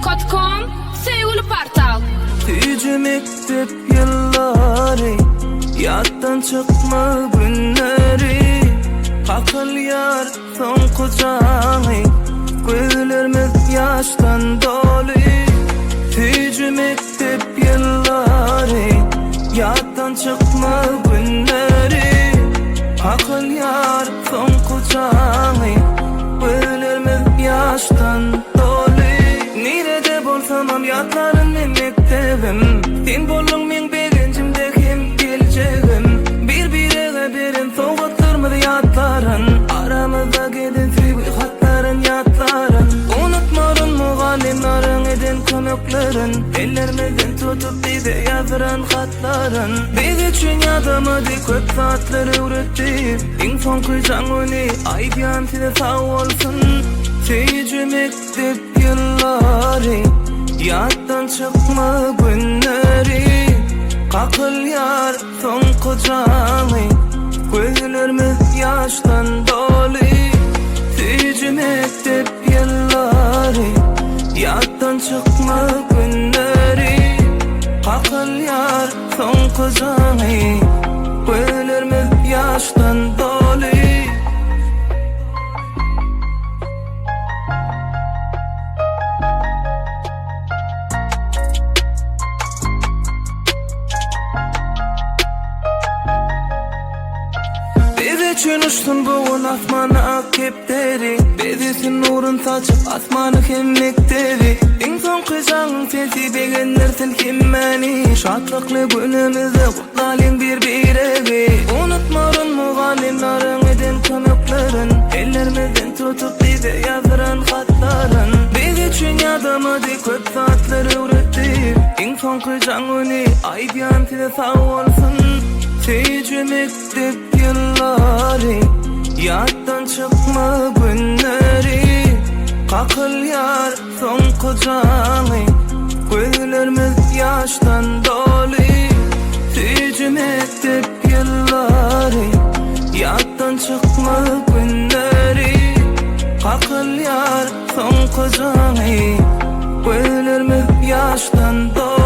Kotkom, sevgili portal. Tüycü mektep yılları, yattan çıkma günleri. Akıl yar son kucağı, gözlerimiz yaştan dolu. Tüycü mektep yılları, yattan çıkma günleri. Akıl yar son kucağı, gözlerimiz yaştan dolu. Nerede bolsam yatların men mektebim. Sen boldun men begencimde hem geleceğim. Bir-birine beren soğuttırmadı yatların. Aramızda giden sübü hatların yatların. Unutmadın muğallimlerin eden kömeklerin. Ellerimizden tutup bize yazıran hatların. Biz için yazamadı köp saatleri üretip. En son kıycan öne aydiyan size sağ olsun. Tüycü mektep yılları, yattan çıkma günleri. Akıl yar son kucağı, gözlerimiz yaştan dolu. Tüycü mektep yılları, yattan çıkma günleri. Akıl yar son kucağı, gözlerimiz yaştan dolu. Üçün uçtun buğun asmana kepteri. Bezisin nurun saçıp asmanı kemmekteri. En son kıcağın sesi begenlersin kimmeni. Şatlıklı günümüzü kutlayın bir-birevi. Unutmarın muğallimlerin eden kömeklerin. Ellerimizden tutup bize yazıran hatların. Biz için yazamadı köp saatleri üretip. En son kıcağın öne aydiyan size sağ olsun. Tüycü mektep yılları, yattan çıkma günleri. Akıl yar son kucağı, gözlerimiz yaştan dolu. Tüycü mektep yılları, yattan çıkma günleri. Akıl yar son kucağı, gözlerimiz yaştan dolu.